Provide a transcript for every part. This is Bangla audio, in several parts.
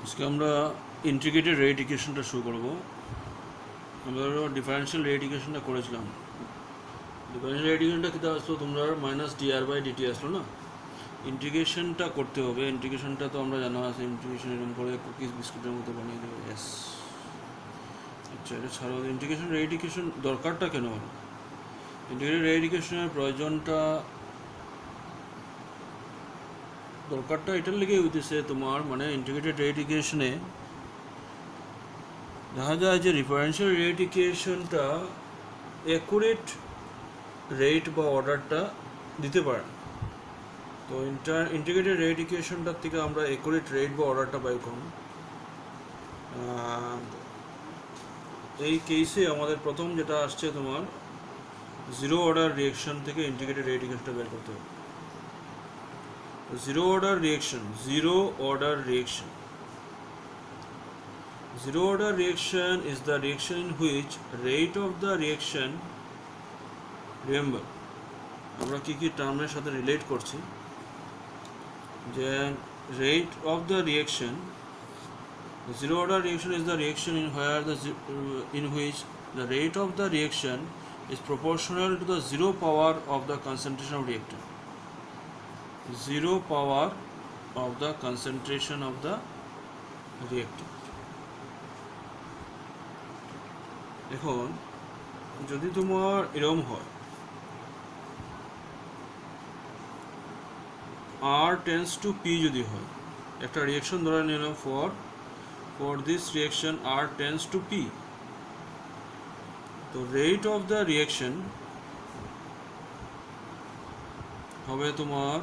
আজকে আমরা ইন্টিগ্রেটেড রেট ইকুয়েশনটা শুরু করব। আমরা ডিফারেন্সিয়াল রেট ইকুয়েশনটা করেছিলাম। ডিফারেন্সিয়াল রেট ইকুয়েশনটা কিন্তু আসলো তোমরা মাইনাস ডিআর বাই ডিটি আসলো না। ইন্টিগ্রেশনটা করতে হবে। ইন্টিগ্রেশনটা তো আমরা জানা আছে, ইন্টিগ্রেশন এরকম করে কুকিজ বিস্কুটের মতো বানিয়ে দেবে। এস আচ্ছা, এটা ছাড়াও ইন্টিগ্রেশন রেট ইকুয়েশন দরকারটা কেন হলো? ইন্টিগ্রেটেড রেট ইকুয়েশনের দরকারটা এটার লেগে হইতেছে তোমার, মানে ইন্টিগ্রেটেড রেট ইকুয়েশনে দেখা যায় যে ডিফারেন্সিয়াল রেট ইকুয়েশনটা অ্যাকুরেট রেট বা অর্ডারটা দিতে পারে না। তো ইন্টিগ্রেটেড রেট ইকুয়েশনটার থেকে আমরা অ্যাকুরেট রেট বা অর্ডারটা পাই কম। এই কেসে আমাদের প্রথম যেটা আসছে তোমার জিরো অর্ডার রিয়েকশন থেকে ইন্টিগ্রেটেড রেট ইকুয়েশনটা বের করতে হবে। Zero order reaction is the reaction in which rate of the reaction, remember আমরা কি কি টার্মের সাথে রিলেট করছি, যে rate of the reaction, zero order reaction is the reaction in which the rate of the reaction is proportional to the zero power of the concentration of reactant. Zero power of the concentration of the reactant. এখন যদি তোমার এরকম হয় R tends to P, যদি হয় একটা রিঅ্যাকশন ধরে নিলাম for this reaction R tends to P, তো রেট অফ দ্য রিঅ্যাকশন হবে তোমার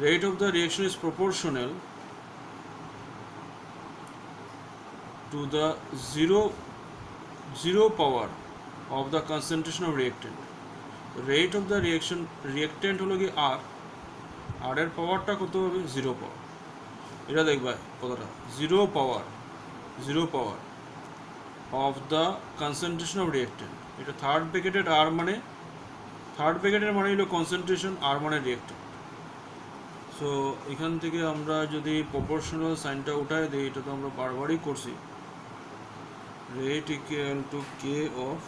rate of the reaction is proportional to the zero power of the concentration of reactant. Rate of the reactant হলো কি R এর পাওয়ারটা কত হবে? জিরো পাওয়ার। এটা দেখবা কতটা, zero power of the concentration of reactant. এটা থার্ড ব্র্যাকেটের হলো কনসেন্ট্রেশন, আর মানে রিঅ্যাক্টেন্ট। সো এখান থেকে আমরা যদি প্রপোর্শনাল সাইনটা উঠায় দিই, এটা তো আমরা বারবারই করছি, rate equal to k of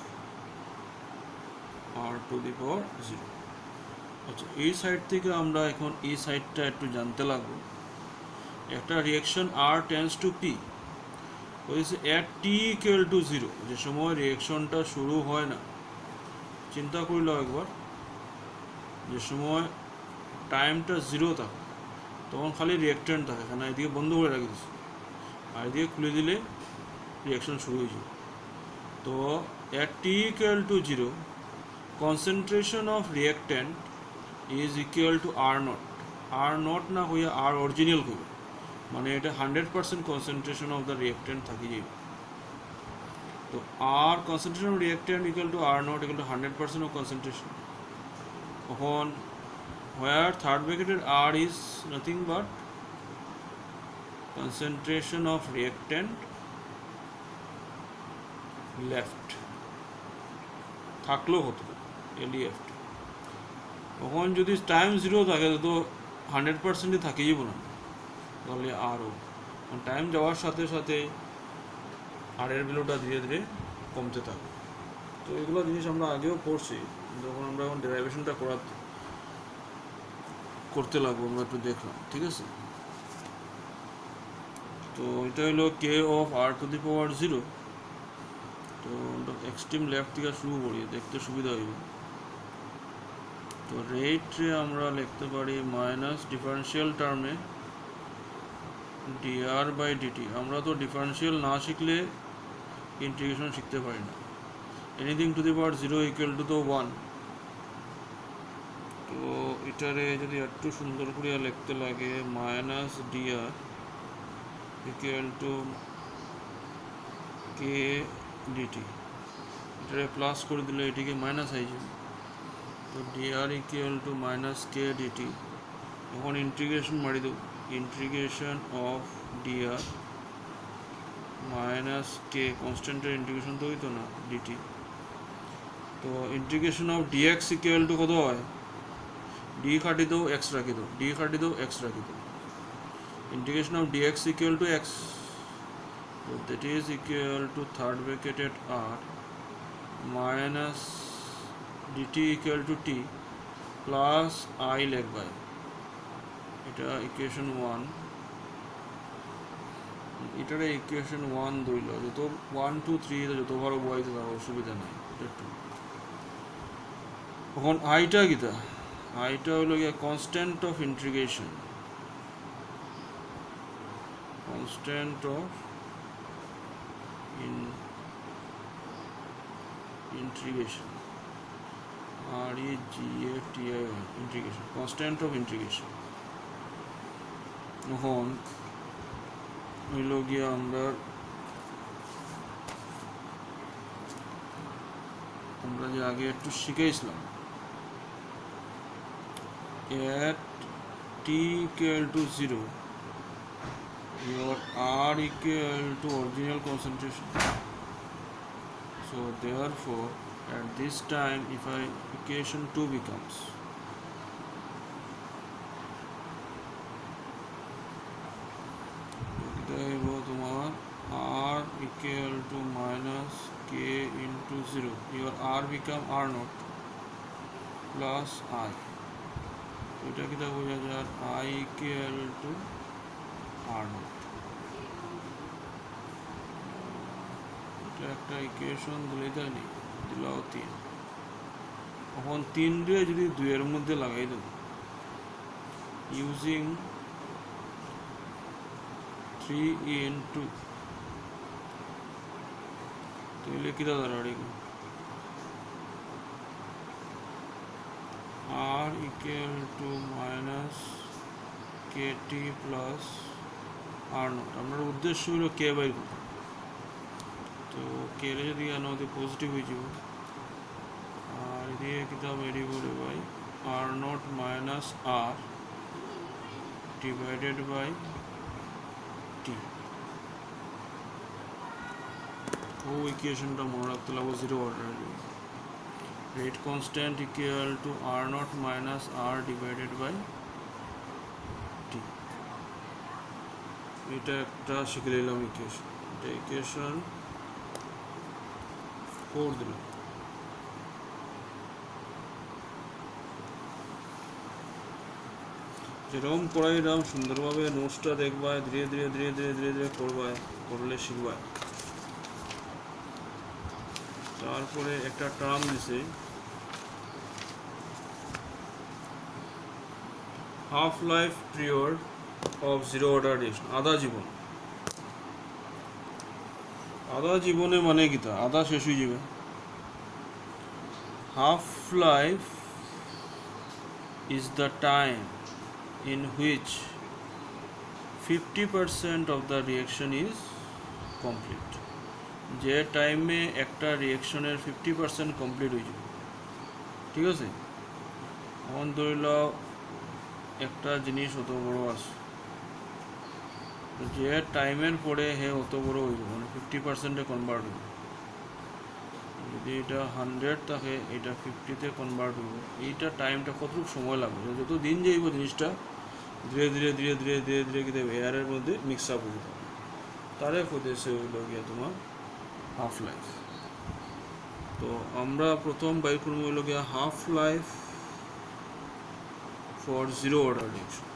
R to the power zero. আচ্ছা, এই সাইড থেকে আমরা এখন এই সাইডটা একটু জানতে লাগবো। একটা reaction r tends to p হয়েছে at t equal to zero, যে সময় রিঅ্যাকশনটা শুরু হয় না। চিন্তা করিল একবার, যে সময় টাইমটা জিরো থাকে তখন খালি রিঅ্যাক্টেন্ট থাকে, কেন এদিকে বন্ধ করে রাখি দিচ্ছি, আর এদিকে খুলে দিলে রিঅ্যাকশন শুরু হয়ে যায়। তো at t equal to zero concentration of reactant is equal to R naught না হইয়া আর অরিজিনাল হইবে, মানে এটা 100% কনসেন্ট্রেশন অফ দ্য রিঅ্যাক্টেন্ট থাকি যাবে। তো আর concentration of reactant equal to R naught equal to 100% of concentration. তখন where third bracketed R is nothing but concentration of reactant left, থাকলেও হতো left। তখন যদি টাইম জিরো থাকে তো 100%ই থাকি যাব না, তাহলে আরও টাইম যাওয়ার সাথে সাথে আর এর ভ্যালুটা ধীরে ধীরে কমতে থাকে। তো এগুলো জিনিস আমরা আগেও পড়ছি, যখন আমরা এখন ডেরাইভেশনটা করতে লাগবো, আমরা একটু দেখলাম, ঠিক আছে। তো এটা হলো K of R to the power zero. তো এক্সট্রিম লেফট থেকে শুরু করি, দেখতে সুবিধা হইবে। তো রেটে আমরা লিখতে পারি মাইনাস ডিফারেন্সিয়াল টার্মে ডিআর বাই ডিটি। আমরা তো ডিফারেন্সিয়াল না শিখলে ইন্টিগ্রেশন শিখতে পারি না। Anything to the power zero equal to তো 1। তো এটারে যদি একটু সুন্দর করে লিখতে লাগে minus dR equal to K dt, এটারে প্লাস করে দিলে এটিকে মাইনাস হয়ে যাবে। তো dR equal to minus K dt. এখন ইন্টিগ্রেশন মারি দেব, integration of dR minus K, কনস্ট্যান্টের ইন্টিগ্রেশন তো হইতো না ডিটি। তো integration of dx equal to কত হয়? ডি কাটি দাও, এক্স রাখি দাও, ডি কাটি দাও, এক্স রাখি দাও। Integration of dx equal to x, so that is equal to third bracketed r minus dt equal to t plus I লিখবাই, এটা ইকুয়েশন 1, এটারে ইকুয়েশন 1 দইল, যত 1 2 3 যত বড় বইতে যাওয়া অসুবিধা নাই, এটা 2। এখন আইটা কিটা, আইটা হলো গিয়ে constant of integration, constant of integration, আর ই জি এ টি আই ইন্টিগ্রেশন, কনস্ট্যান্ট অফ ইন্টিগ্রেশন। এখন হইল গিয়ে আমরা যে আগে একটু শিখেছিলাম, at t equal to 0 your r equal to original concentration, so therefore at this time if I equation 2 becomes তোমার r equal to minus k into 0, your r become r naught plus I, এটা কিটা বোঝা যায় I equal to r naught, এটা একটা ইকুয়েশন দিলেই তাই নেই, দিলাও 3। এখন 3 দিয়ে যদি 2 এর মধ্যে লাগাই দেব ইউজিং 3 into তাহলে কিটা দাঁড়াবে r equal to minus kt plus r naught, আমার উদ্দেশ্য হলো কে বাইর করা, তো কে রে যদি আমাদের পজিটিভ হয়ে যাব, আর এদিকে কিটা বেরি বলে by r naught minus r divided by t, ও ইকুয়েশনটা মনে রাখতে লাগবে 0 order, rate constant equal to r naught minus r divided by t, এটা একটা শিখে নিলাম ইকুয়েশন, এটা ইকুয়েশন 4 দিলাম। যেরকম করাই এরকম সুন্দরভাবে নোটসটা দেখবা, ধীরে ধীরে ধীরে ধীরে ধীরে ধীরে করবা, করলে শিখবা। তারপরে একটা টার্ম দিছে half life period of zero order reaction, আধা জীবন। আধা জীবনে মানে কিতা, আধা শেষ হয়ে যাবে। Half life is the time in which 50% of the reaction is complete, যে টাইমে একটা রিঅ্যাকশনের 50% কমপ্লিট হয়ে যাবে, ঠিক আছে। এখন ধরিল একটা জিনিস অত বড় আছে, যে টাইমের পরে হে অত বড় হয়ে যাবে, মানে 50%-এ কনভার্ট হবে। যদি এটা 100 থাকে, এটা 50-তে কনভার্ট হবে, এইটা টাইমটা কতটুকু সময় লাগবে, যত দিন যাইব জিনিসটা ধীরে ধীরে ধীরে ধীরে ধীরে ধীরে কিন্তু এয়ারের মধ্যে মিক্স আপ হয়ে যাবে, তারে প্রদেশে হইল গিয়া তোমার হাফ লাইফ। তো আমরা প্রথম বাইর করব হইল গিয়া half life for zero order reaction,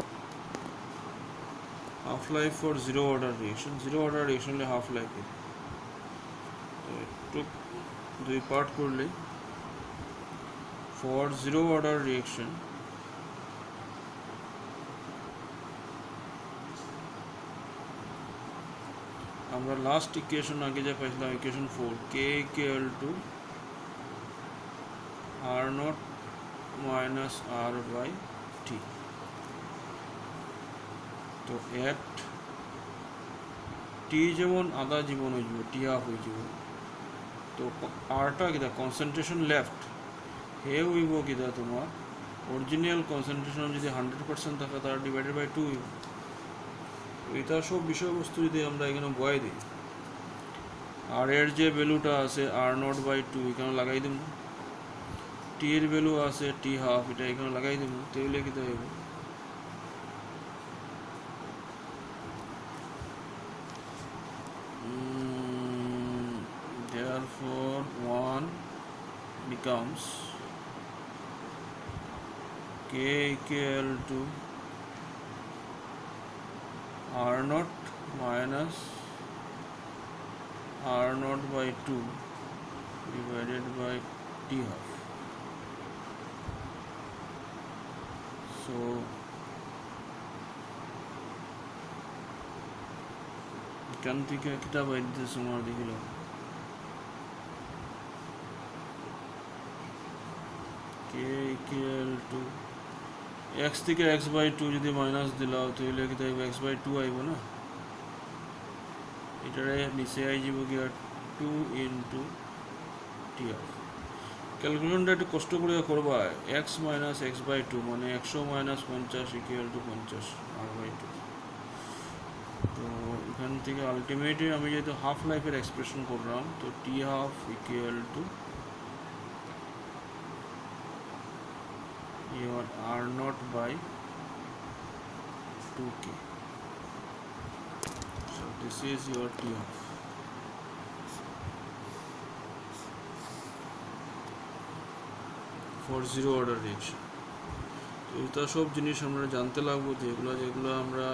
half life for zero order reaction, zero order reaction হলে হাফ লাইফ। তো একটু দুই পার্ট করলে ফর জিরো অর্ডার রিঅ্যাকশন আমরা লাস্ট ইকুয়েশন আগে যা পাইছিলাম equation 4, K equal to R naught minus R by t. তো এট টি যেমন আধা জীবন হয়ে যাব, টি হাফ হয়ে যাব, তো আরটা কিনা কনসেন্ট্রেশন লেফট হে হইব কিনা তোমার অরিজিনাল কনসেন্ট্রেশন যদি 100% থাকে তার ডিভাইডেড বাই 2 হইব। এটা সব বিষয়বস্তু যদি আমরা এখানে বয়াই দিই, আর এর যে ভ্যালুটা আছে আর নট বাই 2 এখানে লাগাই দিব, টি এর ভ্যালু আছে টি হাফ, এটা এখানে লাগাই দেব, তাহলে কি দেব therefore 1 becomes k equal to r naught minus r naught by 2 divided by t half. So এখান থেকে কিতা বাইতে সময় দেখিল k equal to x থেকে x by 2 যদি মাইনাস দিলাও তাহলে কি তাইব x by 2 আইব না, এটারে নিচে আই যাব কি 2 into t half। ক্যালকুলেশনটা একটু কষ্ট করে করবা, x minus x by 2 মানে 100 minus 50 equal to 50 r by 2। তো এখান থেকে আলটিমেটলি আমি যেহেতু হাফ লাইফের এক্সপ্রেশন করলাম, তো t half equal to your r naught by 2k, so this is your t half। for zero order reaction। তো এটা সব জিনিস আমরা জানতে লাগবো, যেগুলো আমরা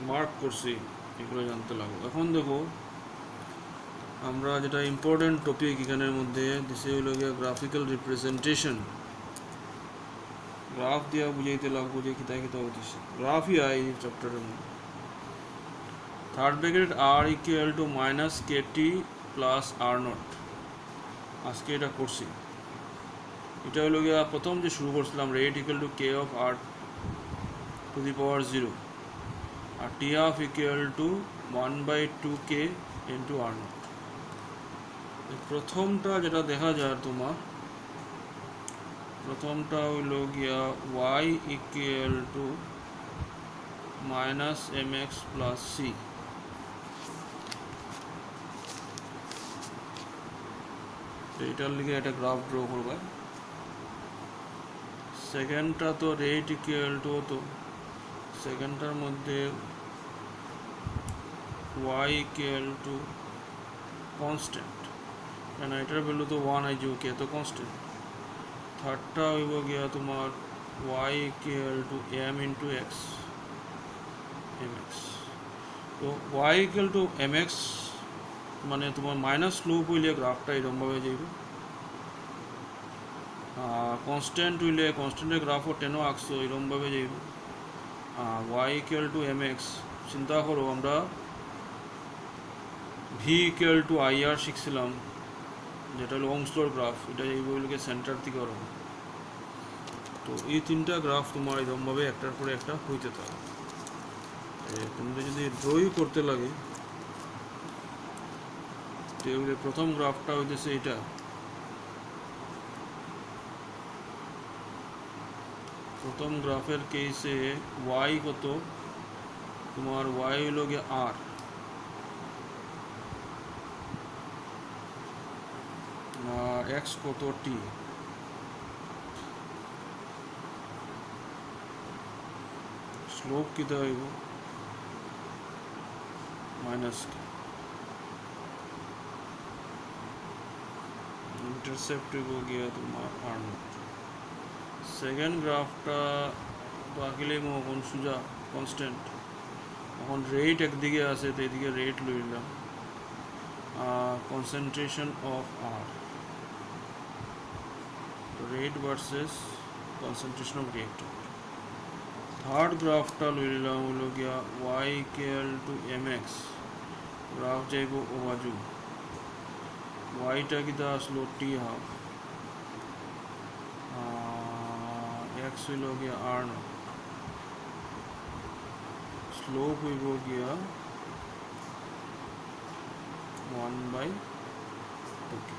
মার্ক করছি এগুলো জানতে লাগবো। এখন দেখো আমরা যেটা ইম্পর্টেন্ট টপিক এখানের মধ্যে দিছে হলো গিয়ে গ্রাফিক্যাল রিপ্রেজেন্টেশন। গ্রাফ দিয়া বুঝাইতে লাগবো যে কিতা কিতা হইতেছে, গ্রাফই আই চ্যাপ্টারের মধ্যে। Third bracket r equal to minus k t plus r naught, আজকে এটা করছি। এটা হলো গিয়া প্রথম যে শুরু করছিলাম rate equal to k of R to the power 0 r t of equal to 1/2k into r naught. প্রথমটা যেটা দেখা যায় তোমার, প্রথমটা হইল গিয়া y equal to minus mx plus c, এটার লিগে একটা গ্রাফ ড্র করবা। সেকেন্ডটা তো রেট ইকুয়াল টু, তো সেকেন্ডটার মধ্যে y ইকুয়াল টু কনস্ট্যান্ট, কারণ এটার ভ্যালু তো 1 আই কে তো কনস্ট্যান্ট। থার্ডটা হইব গিয়া তোমার y equal two m into x mx। তো y ইকুয়াল টু mx মানে তোমার মাইনাস স্লোপ হইলে গ্রাফটা এরকমভাবে যাইব, কনস্ট্যান্ট হইলে কনস্ট্যান্টের গ্রাফও টেনও আঁকছো এরকমভাবে যাইব। y ইকুয়াল টু mx চিন্তা করো আমরা v ইকুয়াল টু ir শিখছিলাম, যেটা হলো ওমসলোর গ্রাফ, এটা এই বইগুলোকে সেন্টার থেকে আরো। তো এই তিনটা গ্রাফ তোমার এরকমভাবে একটার পরে একটা হইতে থাকে। তোমাদের যদি ড্রই করতে লাগে তাহলে প্রথম গ্রাফটা হইতেছে এটা, প্রথম গ্রাফের কেসে y কত তোমার y হইল গিয়ে r, আর x কত t। স্লোপ কিতা হইব মাইনাস কে, ইন্টারসেপ্ট হইব গিয়া তোমার আর নট। সেকেন্ড গ্রাফটা তো আঁকিলেই এখন সোজা কনস্ট্যান্ট, এখন রেট একদিকে আছে তো এদিকে রেট লইলাম, concentration of R, rate versus concentration of reactant। Third গ্রাফটা লইলাম হলো গিয়া y equal to mx, graph যাইব ও বাজু, yটা কিতা আসলো t হাফ, x হইল গিয়া r নট, স্লোপ হইব গিয়া 1/2k।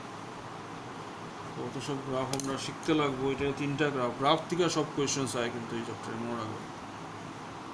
তো সব গ্রাফ আমরা শিখতে লাগবো, এটা তিনটা গ্রাফ থেকে সব কোয়েশ্চেন্স হয় কিন্তু এই চ্যাপ্টারে মনে রাখবো।